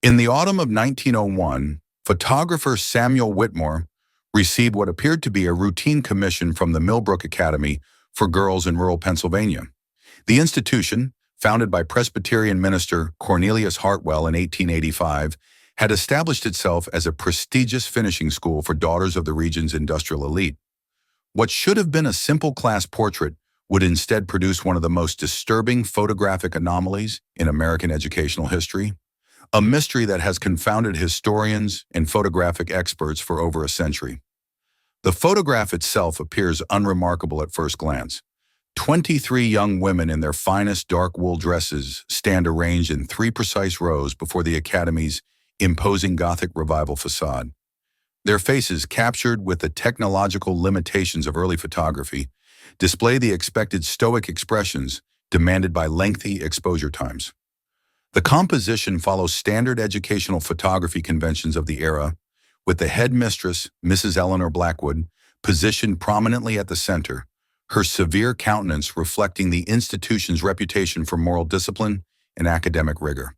In the autumn of 1901, photographer Samuel Whitmore received what appeared to be a routine commission from the Millbrook Academy for girls in rural Pennsylvania. The institution, founded by Presbyterian minister Cornelius Hartwell in 1885, had established itself as a prestigious finishing school for daughters of the region's industrial elite. What should have been a simple class portrait would instead produce one of the most disturbing photographic anomalies in American educational history, a mystery that has confounded historians and photographic experts for over a century. The photograph itself appears unremarkable at first glance. 23 young women in their finest dark wool dresses stand arranged in 3 precise rows before the Academy's imposing Gothic Revival facade. Their faces, captured with the technological limitations of early photography, display the expected stoic expressions demanded by lengthy exposure times. The composition follows standard educational photography conventions of the era, with the headmistress, Mrs. Eleanor Blackwood, positioned prominently at the center, her severe countenance reflecting the institution's reputation for moral discipline and academic rigor.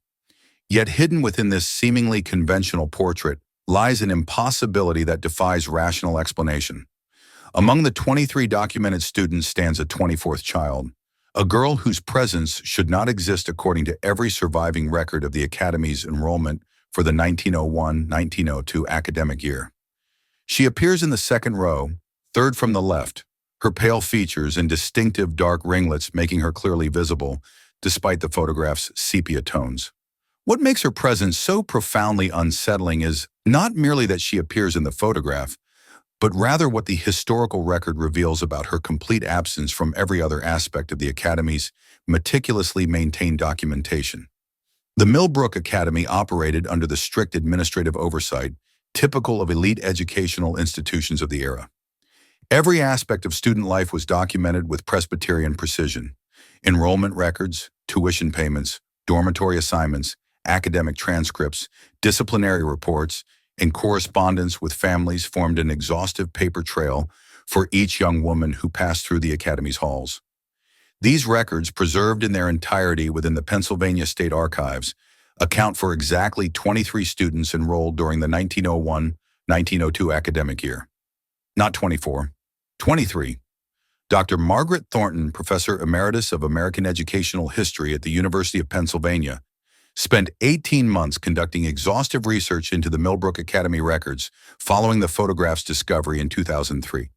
Yet hidden within this seemingly conventional portrait lies an impossibility that defies rational explanation. Among the 23 documented students stands a 24th child, a girl whose presence should not exist according to every surviving record of the Academy's enrollment for the 1901-1902 academic year. She appears in the second row, third from the left, her pale features and distinctive dark ringlets making her clearly visible, despite the photograph's sepia tones. What makes her presence so profoundly unsettling is not merely that she appears in the photograph, but rather what the historical record reveals about her complete absence from every other aspect of the Academy's meticulously maintained documentation. The Millbrook Academy operated under the strict administrative oversight typical of elite educational institutions of the era. Every aspect of student life was documented with Presbyterian precision. Enrollment records, tuition payments, dormitory assignments, academic transcripts, disciplinary reports, and correspondence with families formed an exhaustive paper trail for each young woman who passed through the Academy's halls. These records, preserved in their entirety within the Pennsylvania State Archives, account for exactly 23 students enrolled during the 1901-1902 academic year. Not 24, 23. Dr. Margaret Thornton, Professor Emeritus of American Educational History at the University of Pennsylvania, spent 18 months conducting exhaustive research into the Millbrook Academy records following the photograph's discovery in 2003.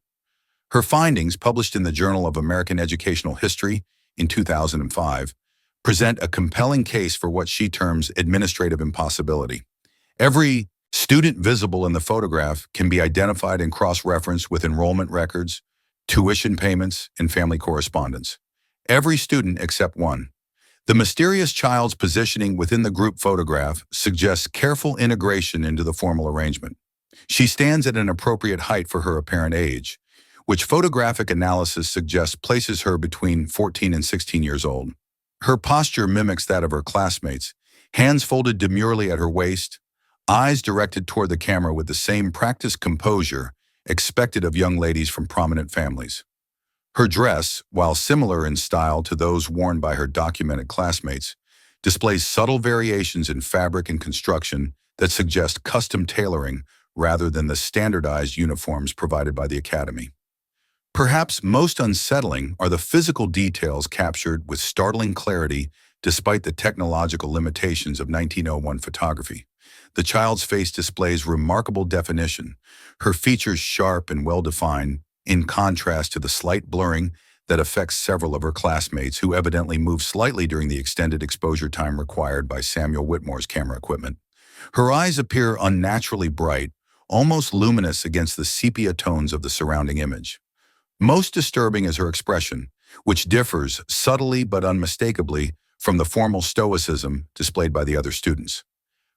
Her findings, published in the Journal of American Educational History in 2005, present a compelling case for what she terms administrative impossibility. Every student visible in the photograph can be identified and cross-referenced with enrollment records, tuition payments, and family correspondence. Every student except one. The mysterious child's positioning within the group photograph suggests careful integration into the formal arrangement. She stands at an appropriate height for her apparent age, which photographic analysis suggests places her between 14 and 16 years old. Her posture mimics that of her classmates, hands folded demurely at her waist, eyes directed toward the camera with the same practiced composure expected of young ladies from prominent families. Her dress, while similar in style to those worn by her documented classmates, displays subtle variations in fabric and construction that suggest custom tailoring rather than the standardized uniforms provided by the Academy. Perhaps most unsettling are the physical details captured with startling clarity despite the technological limitations of 1901 photography. The child's face displays remarkable definition, her features sharp and well-defined, in contrast to the slight blurring that affects several of her classmates who evidently moved slightly during the extended exposure time required by Samuel Whitmore's camera equipment. Her eyes appear unnaturally bright, almost luminous against the sepia tones of the surrounding image. Most disturbing is her expression, which differs subtly but unmistakably from the formal stoicism displayed by the other students.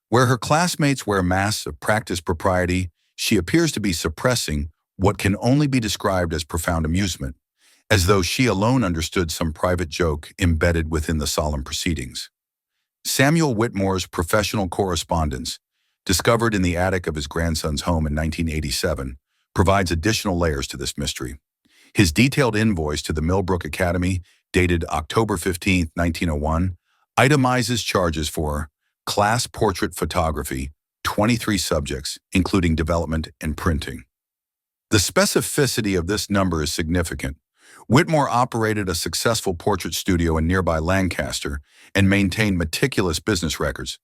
Where her classmates wear masks of practiced propriety, she appears to be suppressing what can only be described as profound amusement, as though she alone understood some private joke embedded within the solemn proceedings. Samuel Whitmore's professional correspondence, discovered in the attic of his grandson's home in 1987, provides additional layers to this mystery. His detailed invoice to the Millbrook Academy, dated October 15, 1901, itemizes charges for class portrait photography, 23 subjects, including development and printing. The specificity of this number is significant. Whitmore operated a successful portrait studio in nearby Lancaster and maintained meticulous business records.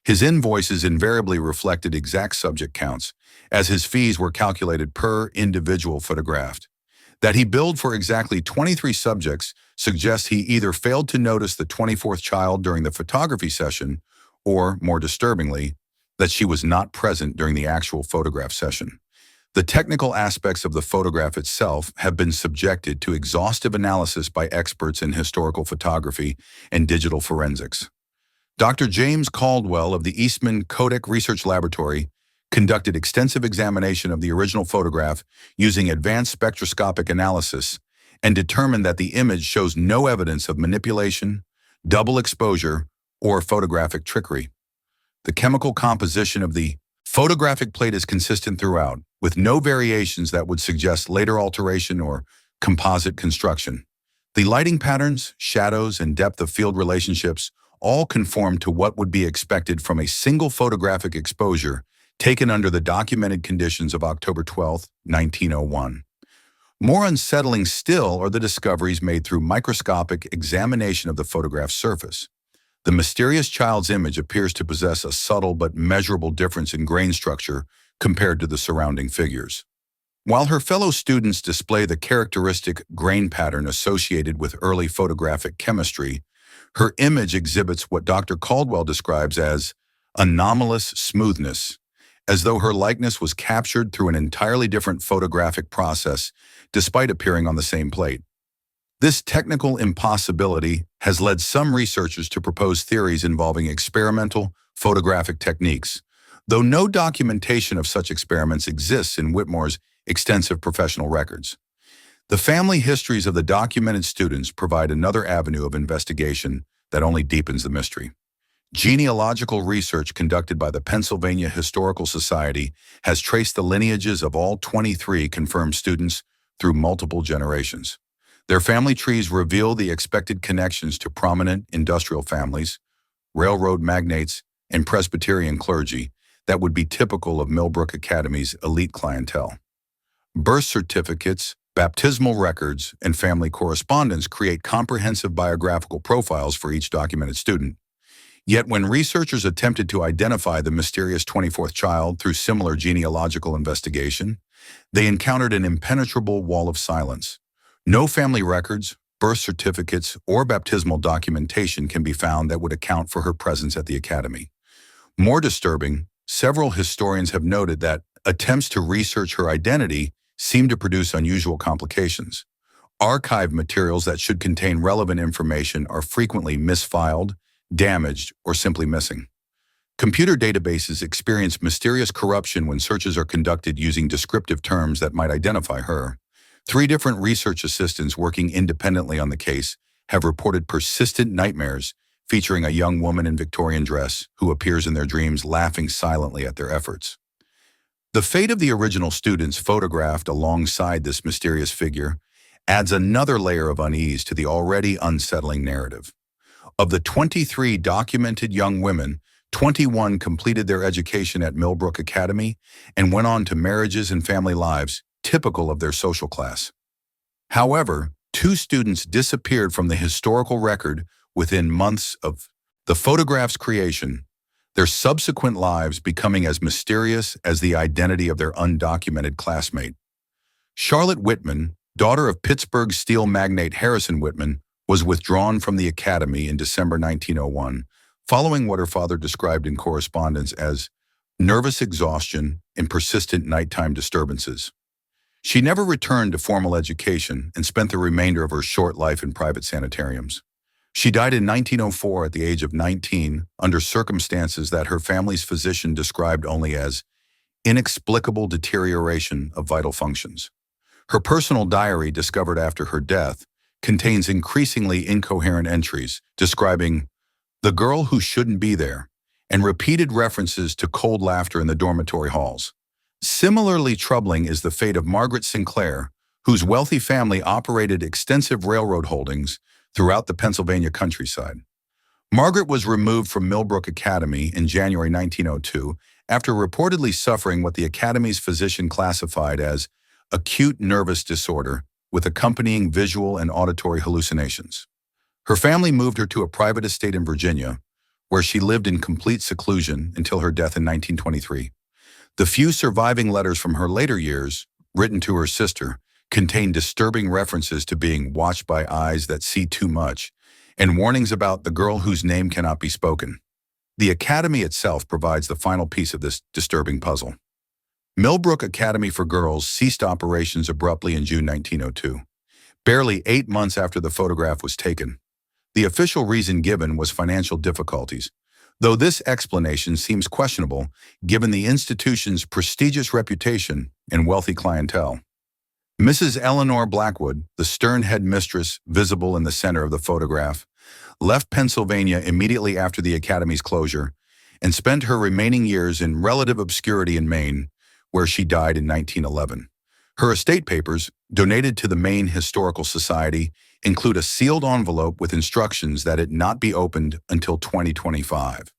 His invoices invariably reflected exact subject counts, as his fees were calculated per individual photographed. That he billed for exactly 23 subjects suggests he either failed to notice the 24th child during the photography session or, more disturbingly, that she was not present during the actual photograph session. The technical aspects of the photograph itself have been subjected to exhaustive analysis by experts in historical photography and digital forensics. Dr. James Caldwell of the Eastman Kodak Research Laboratory conducted extensive examination of the original photograph using advanced spectroscopic analysis and determined that the image shows no evidence of manipulation, double exposure, or photographic trickery. The chemical composition of the photographic plate is consistent throughout, with no variations that would suggest later alteration or composite construction. The lighting patterns, shadows, and depth of field relationships all conform to what would be expected from a single photographic exposure taken under the documented conditions of October 12, 1901. More unsettling still are the discoveries made through microscopic examination of the photograph's surface. The mysterious child's image appears to possess a subtle but measurable difference in grain structure compared to the surrounding figures. While her fellow students display the characteristic grain pattern associated with early photographic chemistry, her image exhibits what Dr. Caldwell describes as anomalous smoothness, as though her likeness was captured through an entirely different photographic process despite appearing on the same plate. This technical impossibility has led some researchers to propose theories involving experimental photographic techniques, though no documentation of such experiments exists in Whitmore's extensive professional records. The family histories of the documented students provide another avenue of investigation that only deepens the mystery. Genealogical research conducted by the Pennsylvania Historical Society has traced the lineages of all 23 confirmed students through multiple generations. Their family trees reveal the expected connections to prominent industrial families, railroad magnates, and Presbyterian clergy that would be typical of Millbrook Academy's elite clientele. Birth certificates, baptismal records, and family correspondence create comprehensive biographical profiles for each documented student. Yet when researchers attempted to identify the mysterious 24th child through similar genealogical investigation, they encountered an impenetrable wall of silence. No family records, birth certificates, or baptismal documentation can be found that would account for her presence at the academy. More disturbing, several historians have noted that attempts to research her identity seem to produce unusual complications. Archive materials that should contain relevant information are frequently misfiled, damaged, or simply missing. Computer databases experience mysterious corruption when searches are conducted using descriptive terms that might identify her. 3 different research assistants working independently on the case have reported persistent nightmares featuring a young woman in Victorian dress who appears in their dreams laughing silently at their efforts. The fate of the original students photographed alongside this mysterious figure adds another layer of unease to the already unsettling narrative. Of the 23 documented young women, 21 completed their education at Millbrook Academy and went on to marriages and family lives typical of their social class. However, 2 students disappeared from the historical record within months of the photograph's creation, their subsequent lives becoming as mysterious as the identity of their undocumented classmate. Charlotte Whitman, daughter of Pittsburgh steel magnate Harrison Whitman, was withdrawn from the academy in December 1901, following what her father described in correspondence as nervous exhaustion and persistent nighttime disturbances. She never returned to formal education and spent the remainder of her short life in private sanitariums. She died in 1904 at the age of 19 under circumstances that her family's physician described only as inexplicable deterioration of vital functions. Her personal diary, discovered after her death, contains increasingly incoherent entries describing the girl who shouldn't be there and repeated references to cold laughter in the dormitory halls. Similarly troubling is the fate of Margaret Sinclair, whose wealthy family operated extensive railroad holdings throughout the Pennsylvania countryside. Margaret was removed from Millbrook Academy in January 1902 after reportedly suffering what the Academy's physician classified as acute nervous disorder with accompanying visual and auditory hallucinations. Her family moved her to a private estate in Virginia, where she lived in complete seclusion until her death in 1923. The few surviving letters from her later years, written to her sister, contain disturbing references to being watched by eyes that see too much and warnings about the girl whose name cannot be spoken. The Academy itself provides the final piece of this disturbing puzzle. Millbrook Academy for Girls ceased operations abruptly in June 1902, barely 8 months after the photograph was taken. The official reason given was financial difficulties, though this explanation seems questionable given the institution's prestigious reputation and wealthy clientele. Mrs. Eleanor Blackwood, the stern headmistress visible in the center of the photograph, left Pennsylvania immediately after the Academy's closure and spent her remaining years in relative obscurity in Maine, where she died in 1911. Her estate papers, donated to the Maine Historical Society, include a sealed envelope with instructions that it not be opened until 2025.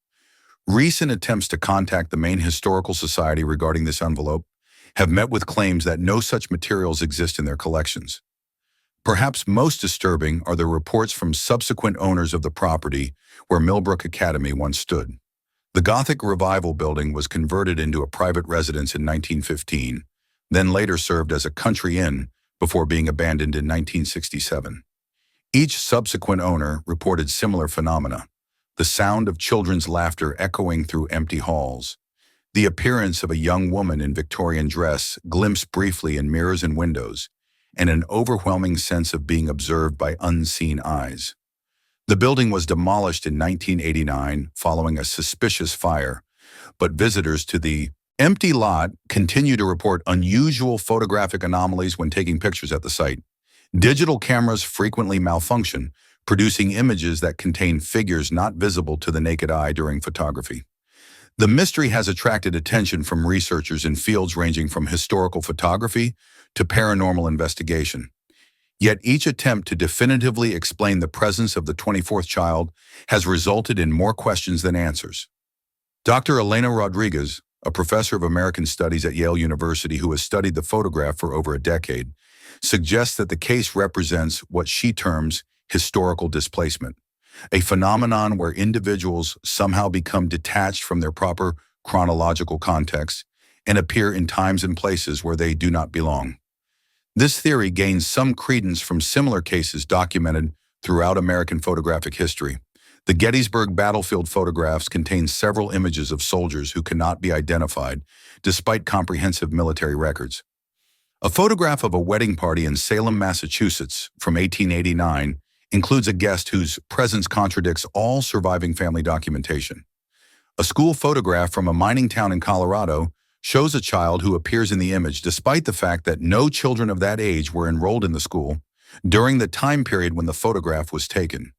Recent attempts to contact the Maine Historical Society regarding this envelope have met with claims that no such materials exist in their collections. Perhaps most disturbing are the reports from subsequent owners of the property where Millbrook Academy once stood. The Gothic Revival building was converted into a private residence in 1915, then later served as a country inn before being abandoned in 1967. Each subsequent owner reported similar phenomena: the sound of children's laughter echoing through empty halls, the appearance of a young woman in Victorian dress glimpsed briefly in mirrors and windows, and an overwhelming sense of being observed by unseen eyes. The building was demolished in 1989 following a suspicious fire, but visitors to the empty lot continue to report unusual photographic anomalies when taking pictures at the site. Digital cameras frequently malfunction, producing images that contain figures not visible to the naked eye during photography. The mystery has attracted attention from researchers in fields ranging from historical photography to paranormal investigation. Yet each attempt to definitively explain the presence of the 24th child has resulted in more questions than answers. Dr. Elena Rodriguez, a professor of American Studies at Yale University who has studied the photograph for over a decade, suggests that the case represents what she terms historical displacement, a phenomenon where individuals somehow become detached from their proper chronological context and appear in times and places where they do not belong. This theory gains some credence from similar cases documented throughout American photographic history. The Gettysburg battlefield photographs contain several images of soldiers who cannot be identified, despite comprehensive military records. A photograph of a wedding party in Salem, Massachusetts from 1889 includes a guest whose presence contradicts all surviving family documentation. A school photograph from a mining town in Colorado shows a child who appears in the image despite the fact that no children of that age were enrolled in the school during the time period when the photograph was taken.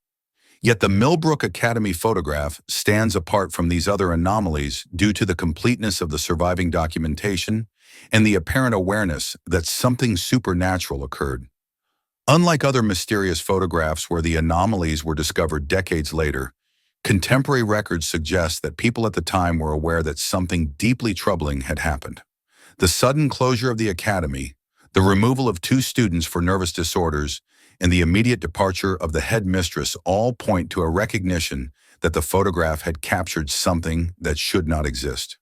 Yet the Millbrook Academy photograph stands apart from these other anomalies due to the completeness of the surviving documentation and the apparent awareness that something supernatural occurred. Unlike other mysterious photographs where the anomalies were discovered decades later, contemporary records suggest that people at the time were aware that something deeply troubling had happened. The sudden closure of the academy, the removal of 2 students for nervous disorders, and the immediate departure of the headmistress all point to a recognition that the photograph had captured something that should not exist.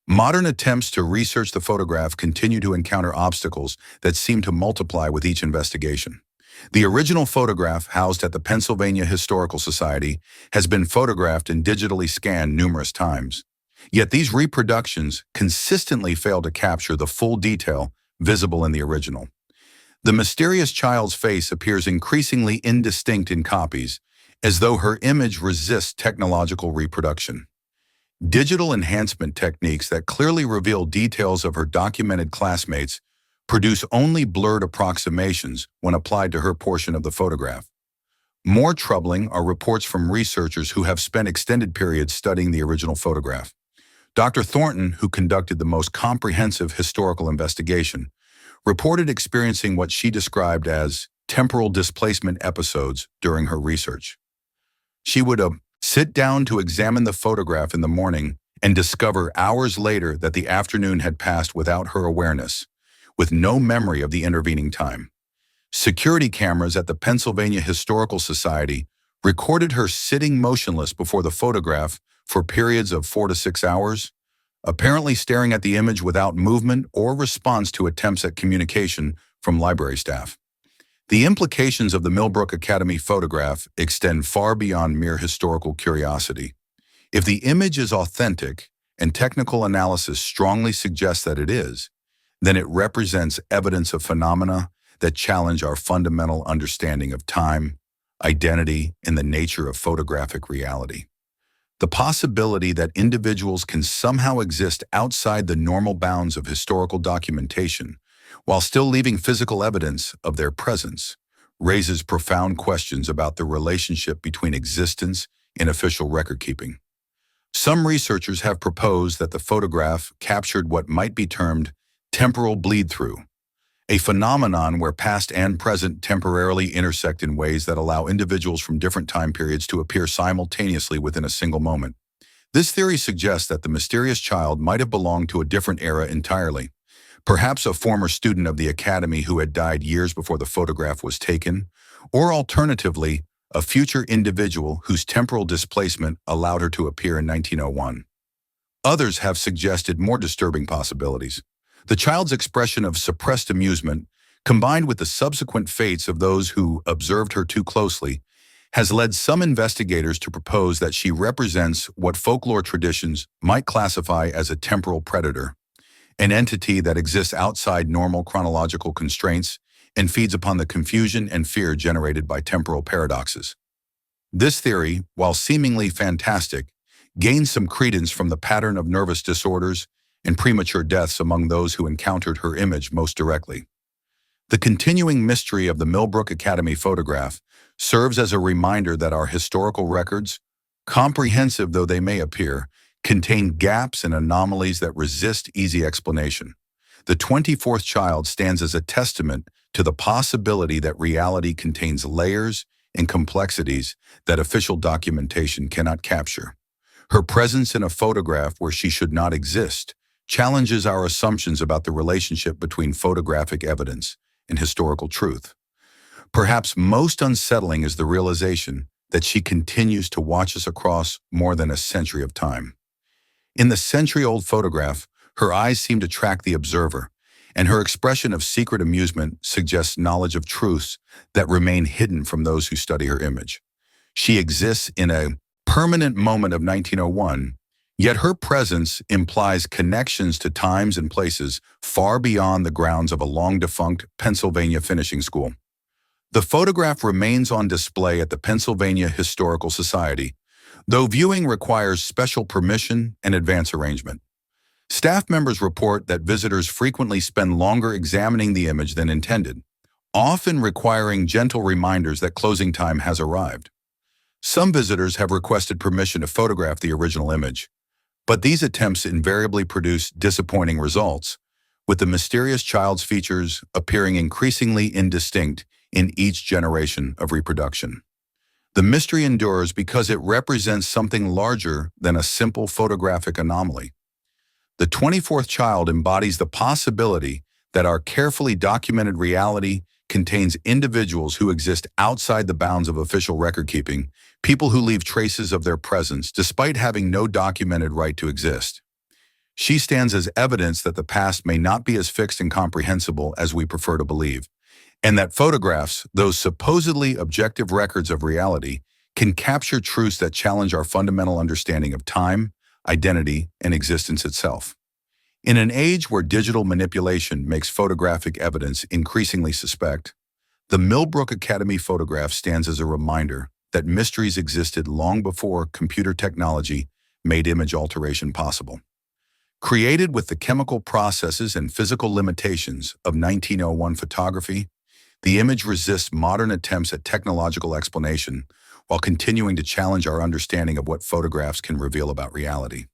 Modern attempts to research the photograph continue to encounter obstacles that seem to multiply with each investigation. The original photograph housed at the Pennsylvania Historical Society has been photographed and digitally scanned numerous times. Yet these reproductions consistently fail to capture the full detail visible in the original. The mysterious child's face appears increasingly indistinct in copies, as though her image resists technological reproduction. Digital enhancement techniques that clearly reveal details of her documented classmates produce only blurred approximations when applied to her portion of the photograph. More troubling are reports from researchers who have spent extended periods studying the original photograph. Dr. Thornton, who conducted the most comprehensive historical investigation, reported experiencing what she described as temporal displacement episodes during her research. She would Sit down to examine the photograph in the morning and discover hours later that the afternoon had passed without her awareness, with no memory of the intervening time. Security cameras at the Pennsylvania Historical Society recorded her sitting motionless before the photograph for periods of 4 to 6 hours, apparently staring at the image without movement or response to attempts at communication from library staff. The implications of the Millbrook Academy photograph extend far beyond mere historical curiosity. If the image is authentic, and technical analysis strongly suggests that it is, then it represents evidence of phenomena that challenge our fundamental understanding of time, identity, and the nature of photographic reality. The possibility that individuals can somehow exist outside the normal bounds of historical documentation, while still leaving physical evidence of their presence, raises profound questions about the relationship between existence and official record-keeping. Some researchers have proposed that the photograph captured what might be termed temporal bleed-through, a phenomenon where past and present temporarily intersect in ways that allow individuals from different time periods to appear simultaneously within a single moment. This theory suggests that the mysterious child might have belonged to a different era entirely, perhaps a former student of the academy who had died years before the photograph was taken, or alternatively, a future individual whose temporal displacement allowed her to appear in 1901. Others have suggested more disturbing possibilities. The child's expression of suppressed amusement, combined with the subsequent fates of those who observed her too closely, has led some investigators to propose that she represents what folklore traditions might classify as a temporal predator, an entity that exists outside normal chronological constraints and feeds upon the confusion and fear generated by temporal paradoxes. This theory, while seemingly fantastic, gains some credence from the pattern of nervous disorders and premature deaths among those who encountered her image most directly. The continuing mystery of the Millbrook Academy photograph serves as a reminder that our historical records, comprehensive though they may appear, contain gaps and anomalies that resist easy explanation. The 24th child stands as a testament to the possibility that reality contains layers and complexities that official documentation cannot capture. Her presence in a photograph where she should not exist challenges our assumptions about the relationship between photographic evidence and historical truth. Perhaps most unsettling is the realization that she continues to watch us across more than a century of time. In the century-old photograph, her eyes seem to track the observer, and her expression of secret amusement suggests knowledge of truths that remain hidden from those who study her image. She exists in a permanent moment of 1901, yet her presence implies connections to times and places far beyond the grounds of a long-defunct Pennsylvania finishing school. The photograph remains on display at the Pennsylvania Historical Society, though viewing requires special permission and advance arrangement. Staff members report that visitors frequently spend longer examining the image than intended, often requiring gentle reminders that closing time has arrived. Some visitors have requested permission to photograph the original image, but these attempts invariably produce disappointing results, with the mysterious child's features appearing increasingly indistinct in each generation of reproduction. The mystery endures because it represents something larger than a simple photographic anomaly. The 24th child embodies the possibility that our carefully documented reality contains individuals who exist outside the bounds of official record-keeping, people who leave traces of their presence despite having no documented right to exist. She stands as evidence that the past may not be as fixed and comprehensible as we prefer to believe, and that photographs, those supposedly objective records of reality, can capture truths that challenge our fundamental understanding of time, identity, and existence itself. In an age where digital manipulation makes photographic evidence increasingly suspect, the Millbrook Academy photograph stands as a reminder that mysteries existed long before computer technology made image alteration possible. Created with the chemical processes and physical limitations of 1901 photography, the image resists modern attempts at technological explanation while continuing to challenge our understanding of what photographs can reveal about reality.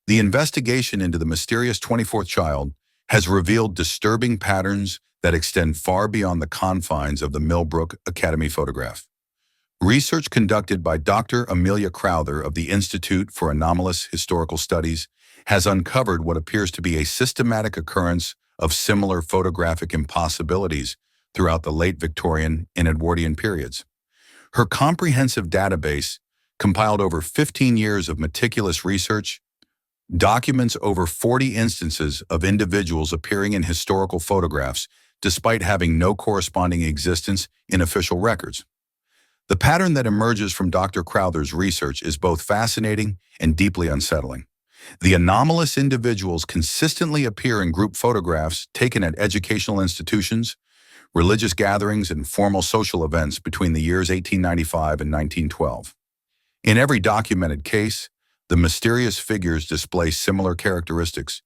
The investigation into the mysterious 24th child has revealed disturbing patterns that extend far beyond the confines of the Millbrook Academy photograph. Research conducted by Dr. Amelia Crowther of the Institute for Anomalous Historical Studies has uncovered what appears to be a systematic occurrence of similar photographic impossibilities throughout the late Victorian and Edwardian periods. Her comprehensive database, compiled over 15 years of meticulous research, documents over 40 instances of individuals appearing in historical photographs despite having no corresponding existence in official records. The pattern that emerges from Dr. Crowther's research is both fascinating and deeply unsettling. The anomalous individuals consistently appear in group photographs taken at educational institutions, religious gatherings, and formal social events between the years 1895 and 1912. In every documented case, the mysterious figures display similar characteristics: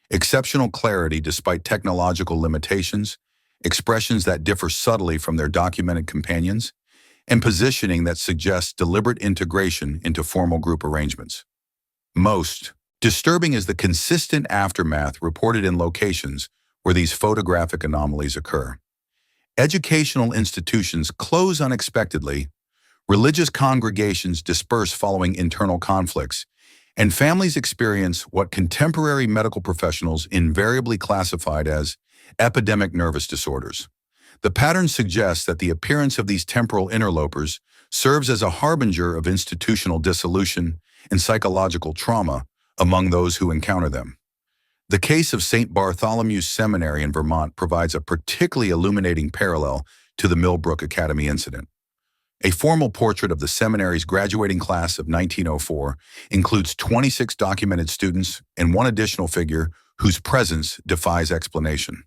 exceptional clarity despite technological limitations, expressions that differ subtly from their documented companions, and positioning that suggests deliberate integration into formal group arrangements. Most disturbing is the consistent aftermath reported in locations where these photographic anomalies occur. Educational institutions close unexpectedly, religious congregations disperse following internal conflicts, and families experience what contemporary medical professionals invariably classified as epidemic nervous disorders. The pattern suggests that the appearance of these temporal interlopers serves as a harbinger of institutional dissolution and psychological trauma among those who encounter them. The case of St. Bartholomew's Seminary in Vermont provides a particularly illuminating parallel to the Millbrook Academy incident. A formal portrait of the seminary's graduating class of 1904 includes 26 documented students and one additional figure whose presence defies explanation.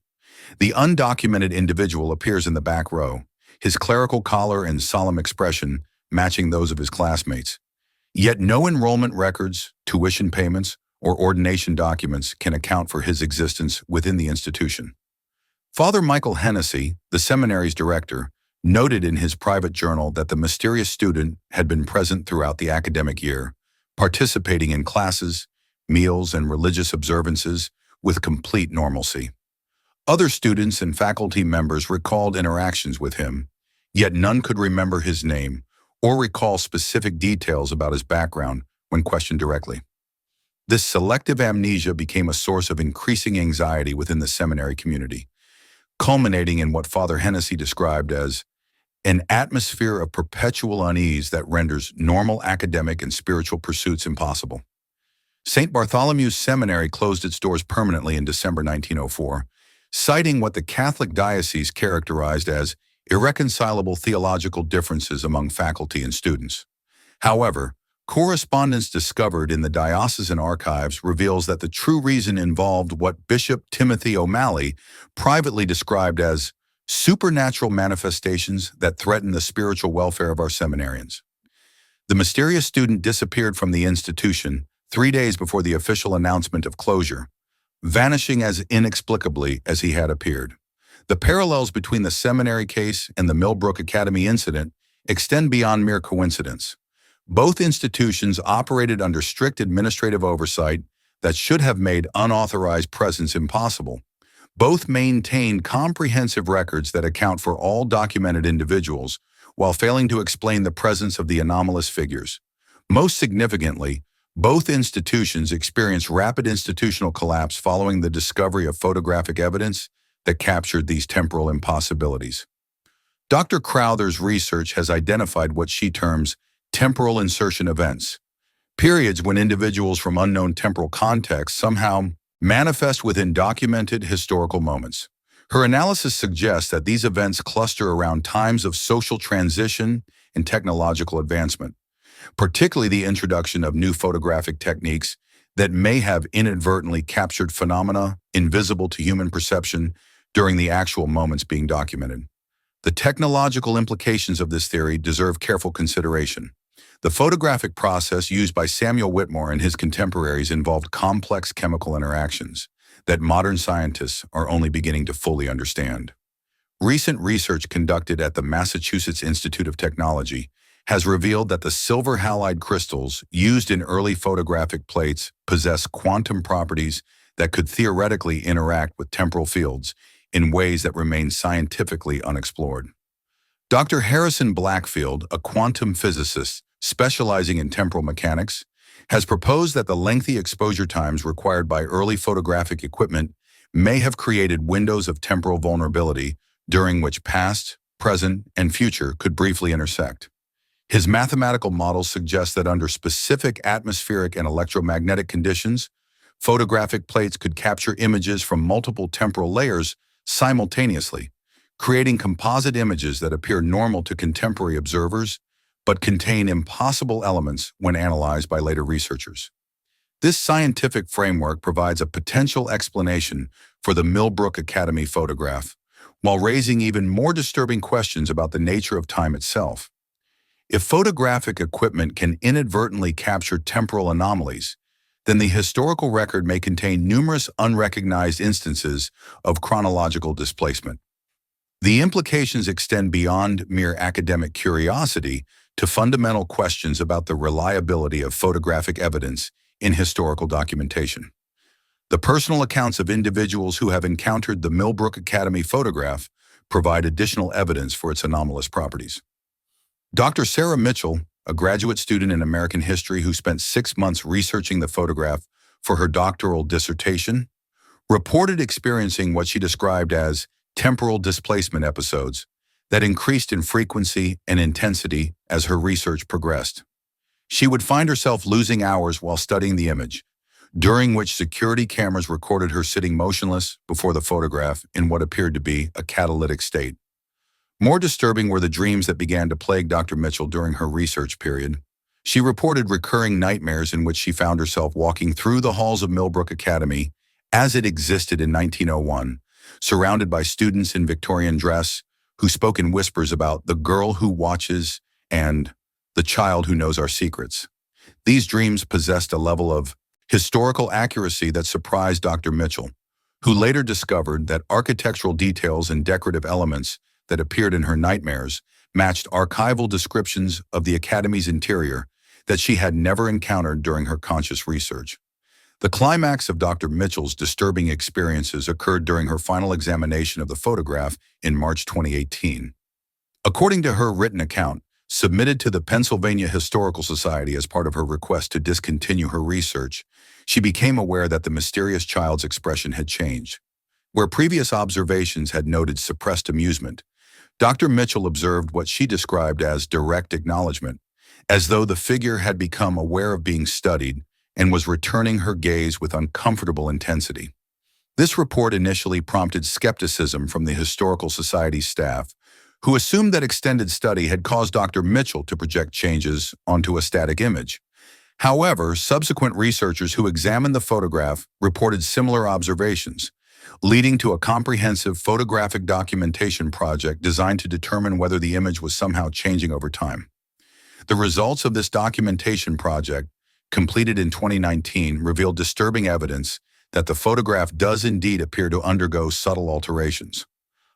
The undocumented individual appears in the back row, his clerical collar and solemn expression matching those of his classmates. Yet no enrollment records, tuition payments, or ordination documents can account for his existence within the institution. Father Michael Hennessy, the seminary's director, noted in his private journal that the mysterious student had been present throughout the academic year, participating in classes, meals, and religious observances with complete normalcy. Other students and faculty members recalled interactions with him, yet none could remember his name or recall specific details about his background when questioned directly. This selective amnesia became a source of increasing anxiety within the seminary community, culminating in what Father Hennessy described as an atmosphere of perpetual unease that renders normal academic and spiritual pursuits impossible. St. Bartholomew's Seminary closed its doors permanently in December 1904, citing what the Catholic diocese characterized as irreconcilable theological differences among faculty and students. However, correspondence discovered in the diocesan archives reveals that the true reason involved what Bishop Timothy O'Malley privately described as supernatural manifestations that threaten the spiritual welfare of our seminarians. The mysterious student disappeared from the institution 3 days before the official announcement of closure, vanishing as inexplicably as he had appeared. The parallels between the seminary case and the Millbrook Academy incident extend beyond mere coincidence. Both institutions operated under strict administrative oversight that should have made unauthorized presence impossible. Both maintained comprehensive records that account for all documented individuals, while failing to explain the presence of the anomalous figures. Most significantly, both institutions experienced rapid institutional collapse following the discovery of photographic evidence that captured these temporal impossibilities. Dr. Crowther's research has identified what she terms temporal insertion events, periods when individuals from unknown temporal contexts somehow manifest within documented historical moments. Her analysis suggests that these events cluster around times of social transition and technological advancement, particularly the introduction of new photographic techniques that may have inadvertently captured phenomena invisible to human perception during the actual moments being documented. The technological implications of this theory deserve careful consideration. The photographic process used by Samuel Whitmore and his contemporaries involved complex chemical interactions that modern scientists are only beginning to fully understand. Recent research conducted at the Massachusetts Institute of Technology has revealed that the silver halide crystals used in early photographic plates possess quantum properties that could theoretically interact with temporal fields in ways that remain scientifically unexplored. Dr. Harrison Blackfield, a quantum physicist specializing in temporal mechanics, has proposed that the lengthy exposure times required by early photographic equipment may have created windows of temporal vulnerability during which past, present, and future could briefly intersect. His mathematical models suggest that under specific atmospheric and electromagnetic conditions, photographic plates could capture images from multiple temporal layers simultaneously, creating composite images that appear normal to contemporary observers, but contain impossible elements when analyzed by later researchers. This scientific framework provides a potential explanation for the Millbrook Academy photograph, while raising even more disturbing questions about the nature of time itself. If photographic equipment can inadvertently capture temporal anomalies, then the historical record may contain numerous unrecognized instances of chronological displacement. The implications extend beyond mere academic curiosity to fundamental questions about the reliability of photographic evidence in historical documentation. The personal accounts of individuals who have encountered the Millbrook Academy photograph provide additional evidence for its anomalous properties. Dr. Sarah Mitchell, a graduate student in American history who spent 6 months researching the photograph for her doctoral dissertation, reported experiencing what she described as temporal displacement episodes that increased in frequency and intensity as her research progressed. She would find herself losing hours while studying the image, during which security cameras recorded her sitting motionless before the photograph in what appeared to be a catalytic state. More disturbing were the dreams that began to plague Dr. Mitchell during her research period. She reported recurring nightmares in which she found herself walking through the halls of Millbrook Academy as it existed in 1901, surrounded by students in Victorian dress who spoke in whispers about the girl who watches and the child who knows our secrets. These dreams possessed a level of historical accuracy that surprised Dr. Mitchell, who later discovered that architectural details and decorative elements that appeared in her nightmares matched archival descriptions of the Academy's interior that she had never encountered during her conscious research. The climax of Dr. Mitchell's disturbing experiences occurred during her final examination of the photograph in March 2018. According to her written account, submitted to the Pennsylvania Historical Society as part of her request to discontinue her research, she became aware that the mysterious child's expression had changed. Where previous observations had noted suppressed amusement, Dr. Mitchell observed what she described as direct acknowledgement, as though the figure had become aware of being studied and was returning her gaze with uncomfortable intensity. This report initially prompted skepticism from the Historical Society's staff, who assumed that extended study had caused Dr. Mitchell to project changes onto a static image. However, subsequent researchers who examined the photograph reported similar observations, leading to a comprehensive photographic documentation project designed to determine whether the image was somehow changing over time. The results of this documentation project, completed in 2019, revealed disturbing evidence that the photograph does indeed appear to undergo subtle alterations.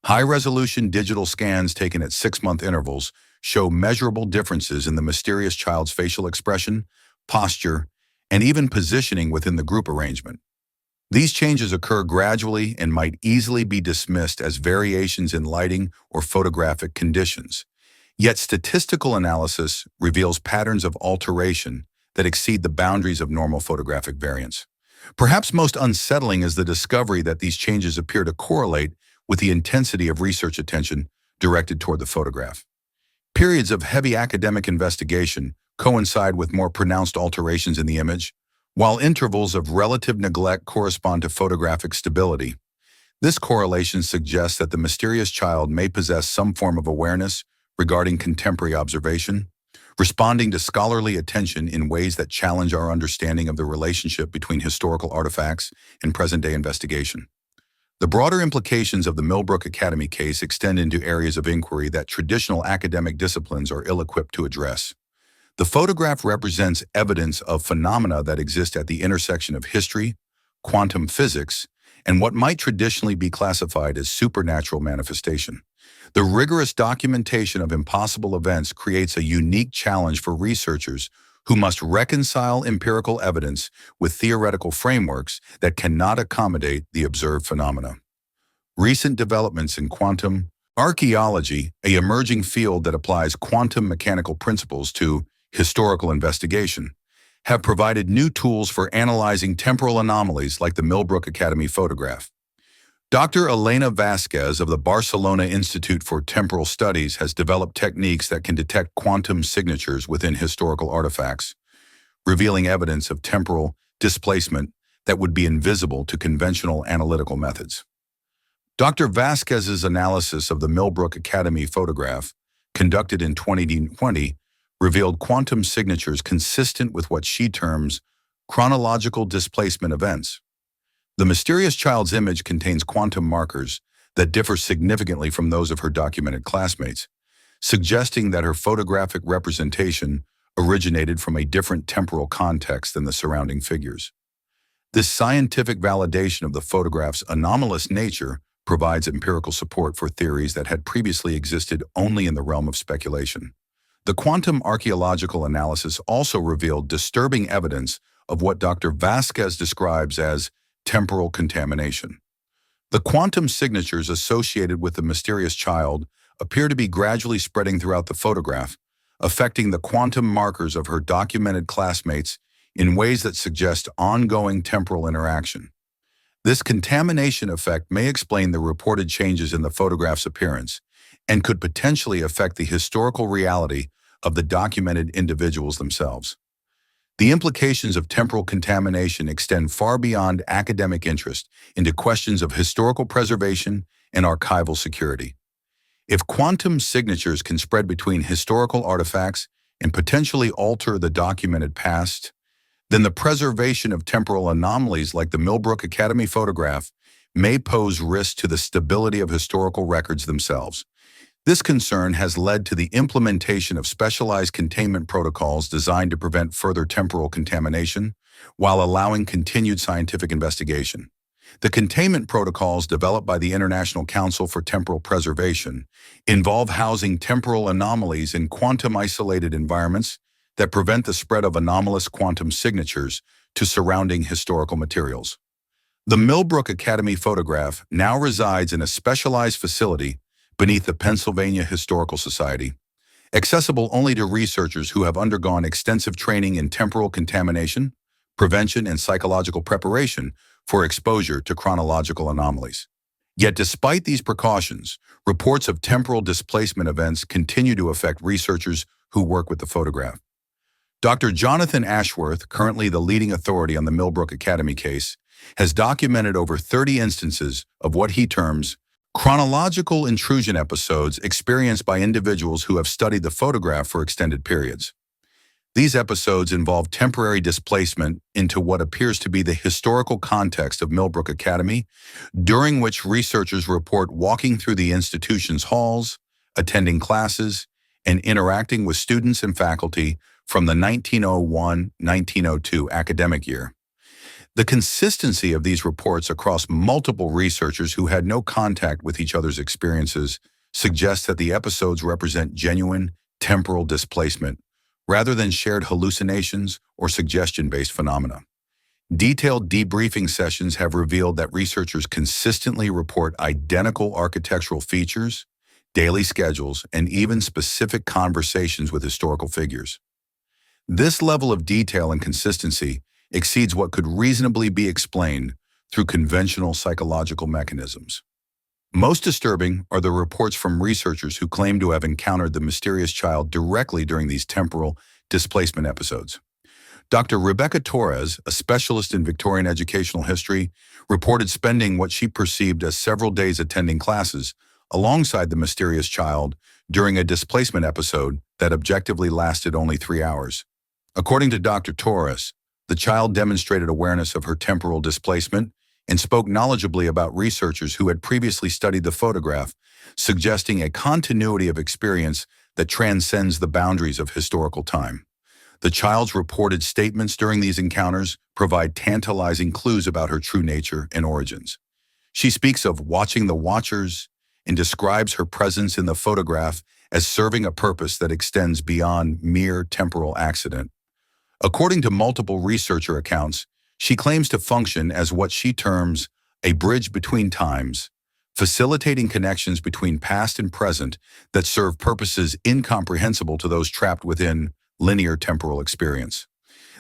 High-resolution digital scans taken at 6-month intervals show measurable differences in the mysterious child's facial expression, posture, and even positioning within the group arrangement. These changes occur gradually and might easily be dismissed as variations in lighting or photographic conditions. Yet statistical analysis reveals patterns of alteration that exceed the boundaries of normal photographic variance. Perhaps most unsettling is the discovery that these changes appear to correlate with the intensity of research attention directed toward the photograph. Periods of heavy academic investigation coincide with more pronounced alterations in the image, while intervals of relative neglect correspond to photographic stability. This correlation suggests that the mysterious child may possess some form of awareness regarding contemporary observation, responding to scholarly attention in ways that challenge our understanding of the relationship between historical artifacts and present-day investigation. The broader implications of the Millbrook Academy case extend into areas of inquiry that traditional academic disciplines are ill-equipped to address. The photograph represents evidence of phenomena that exist at the intersection of history, quantum physics, and what might traditionally be classified as supernatural manifestation. The rigorous documentation of impossible events creates a unique challenge for researchers who must reconcile empirical evidence with theoretical frameworks that cannot accommodate the observed phenomena. Recent developments in quantum Archaeology, an emerging field that applies quantum mechanical principles to historical investigation, have provided new tools for analyzing temporal anomalies like the Millbrook Academy photograph. Dr. Elena Vasquez of the Barcelona Institute for Temporal Studies has developed techniques that can detect quantum signatures within historical artifacts, revealing evidence of temporal displacement that would be invisible to conventional analytical methods. Dr. Vasquez's analysis of the Millbrook Academy photograph, conducted in 2020, revealed quantum signatures consistent with what she terms chronological displacement events. The mysterious child's image contains quantum markers that differ significantly from those of her documented classmates, suggesting that her photographic representation originated from a different temporal context than the surrounding figures. This scientific validation of the photograph's anomalous nature provides empirical support for theories that had previously existed only in the realm of speculation. The quantum archaeological analysis also revealed disturbing evidence of what Dr. Vasquez describes as temporal contamination. The quantum signatures associated with the mysterious child appear to be gradually spreading throughout the photograph, affecting the quantum markers of her documented classmates in ways that suggest ongoing temporal interaction. This contamination effect may explain the reported changes in the photograph's appearance and could potentially affect the historical reality of the documented individuals themselves. The implications of temporal contamination extend far beyond academic interest into questions of historical preservation and archival security. If quantum signatures can spread between historical artifacts and potentially alter the documented past, then the preservation of temporal anomalies like the Millbrook Academy photograph may pose risks to the stability of historical records themselves. This concern has led to the implementation of specialized containment protocols designed to prevent further temporal contamination while allowing continued scientific investigation. The containment protocols developed by the International Council for Temporal Preservation involve housing temporal anomalies in quantum-isolated environments that prevent the spread of anomalous quantum signatures to surrounding historical materials. The Millbrook Academy photograph now resides in a specialized facility beneath the Pennsylvania Historical Society, accessible only to researchers who have undergone extensive training in temporal contamination, prevention, and psychological preparation for exposure to chronological anomalies. Yet despite these precautions, reports of temporal displacement events continue to affect researchers who work with the photograph. Dr. Jonathan Ashworth, currently the leading authority on the Millbrook Academy case, has documented over 30 instances of what he terms chronological intrusion episodes experienced by individuals who have studied the photograph for extended periods. These episodes involve temporary displacement into what appears to be the historical context of Millbrook Academy, during which researchers report walking through the institution's halls, attending classes, and interacting with students and faculty from the 1901-1902 academic year. The consistency of these reports across multiple researchers who had no contact with each other's experiences suggests that the episodes represent genuine temporal displacement rather than shared hallucinations or suggestion-based phenomena. Detailed debriefing sessions have revealed that researchers consistently report identical architectural features, daily schedules, and even specific conversations with historical figures. This level of detail and consistency exceeds what could reasonably be explained through conventional psychological mechanisms. Most disturbing are the reports from researchers who claim to have encountered the mysterious child directly during these temporal displacement episodes. Dr. Rebecca Torres, a specialist in Victorian educational history, reported spending what she perceived as several days attending classes alongside the mysterious child during a displacement episode that objectively lasted only 3 hours. According to Dr. Torres, the child demonstrated awareness of her temporal displacement and spoke knowledgeably about researchers who had previously studied the photograph, suggesting a continuity of experience that transcends the boundaries of historical time. The child's reported statements during these encounters provide tantalizing clues about her true nature and origins. She speaks of watching the watchers and describes her presence in the photograph as serving a purpose that extends beyond mere temporal accident. According to multiple researcher accounts, she claims to function as what she terms a bridge between times, facilitating connections between past and present that serve purposes incomprehensible to those trapped within linear temporal experience.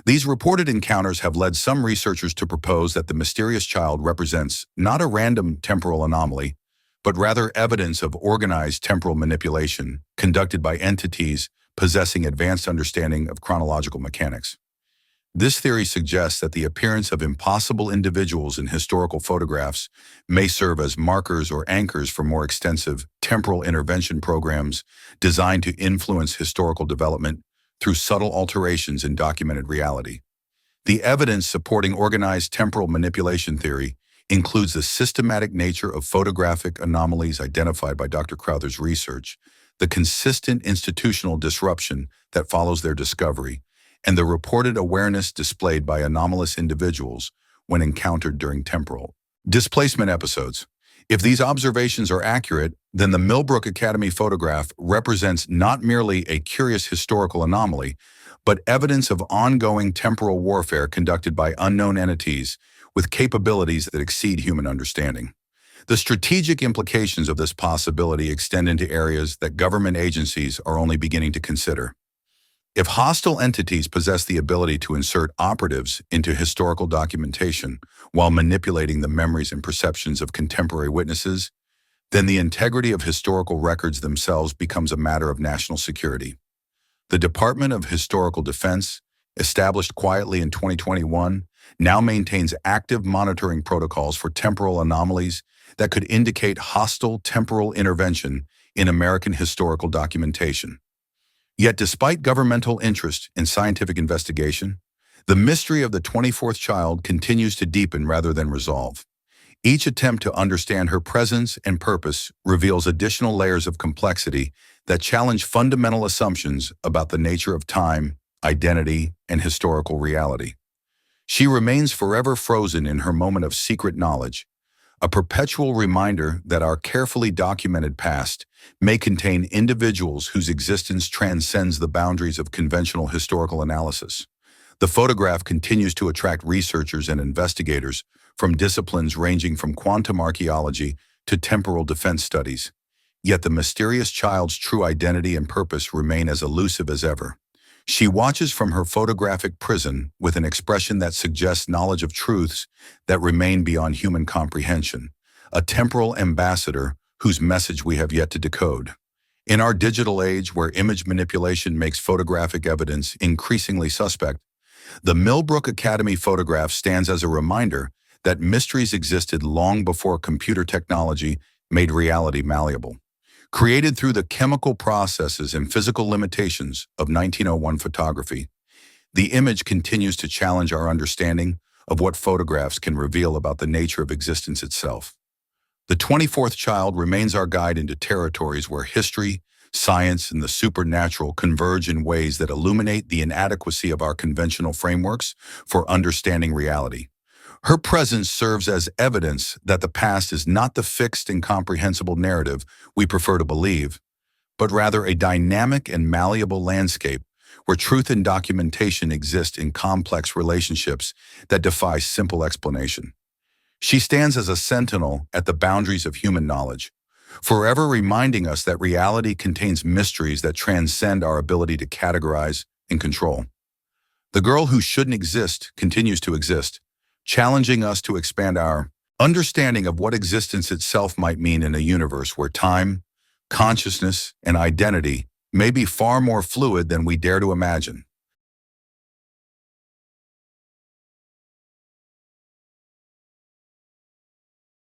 These reported encounters have led some researchers to propose that the mysterious child represents not a random temporal anomaly, but rather evidence of organized temporal manipulation conducted by entities possessing advanced understanding of chronological mechanics. This theory suggests that the appearance of impossible individuals in historical photographs may serve as markers or anchors for more extensive temporal intervention programs designed to influence historical development through subtle alterations in documented reality. The evidence supporting organized temporal manipulation theory includes the systematic nature of photographic anomalies identified by Dr. Crowther's research, the consistent institutional disruption that follows their discovery, and the reported awareness displayed by anomalous individuals when encountered during temporal displacement episodes. If these observations are accurate, then the Millbrook Academy photograph represents not merely a curious historical anomaly, but evidence of ongoing temporal warfare conducted by unknown entities with capabilities that exceed human understanding. The strategic implications of this possibility extend into areas that government agencies are only beginning to consider. If hostile entities possess the ability to insert operatives into historical documentation while manipulating the memories and perceptions of contemporary witnesses, then the integrity of historical records themselves becomes a matter of national security. The Department of Historical Defense, established quietly in 2021, now maintains active monitoring protocols for temporal anomalies that could indicate hostile temporal intervention in American historical documentation. Yet despite governmental interest in scientific investigation, the mystery of the 24th child continues to deepen rather than resolve. Each attempt to understand her presence and purpose reveals additional layers of complexity that challenge fundamental assumptions about the nature of time, identity, and historical reality. She remains forever frozen in her moment of secret knowledge, a perpetual reminder that our carefully documented past may contain individuals whose existence transcends the boundaries of conventional historical analysis. The photograph continues to attract researchers and investigators from disciplines ranging from quantum archaeology to temporal defense studies. Yet the mysterious child's true identity and purpose remain as elusive as ever. She watches from her photographic prison with an expression that suggests knowledge of truths that remain beyond human comprehension, a temporal ambassador whose message we have yet to decode. In our digital age where image manipulation makes photographic evidence increasingly suspect, the Millbrook Academy photograph stands as a reminder that mysteries existed long before computer technology made reality malleable. Created through the chemical processes and physical limitations of 1901 photography, the image continues to challenge our understanding of what photographs can reveal about the nature of existence itself. The 24th child remains our guide into territories where history, science, and the supernatural converge in ways that illuminate the inadequacy of our conventional frameworks for understanding reality. Her presence serves as evidence that the past is not the fixed and comprehensible narrative we prefer to believe, but rather a dynamic and malleable landscape where truth and documentation exist in complex relationships that defy simple explanation. She stands as a sentinel at the boundaries of human knowledge, forever reminding us that reality contains mysteries that transcend our ability to categorize and control. The girl who shouldn't exist continues to exist, challenging us to expand our understanding of what existence itself might mean in a universe where time, consciousness, and identity may be far more fluid than we dare to imagine.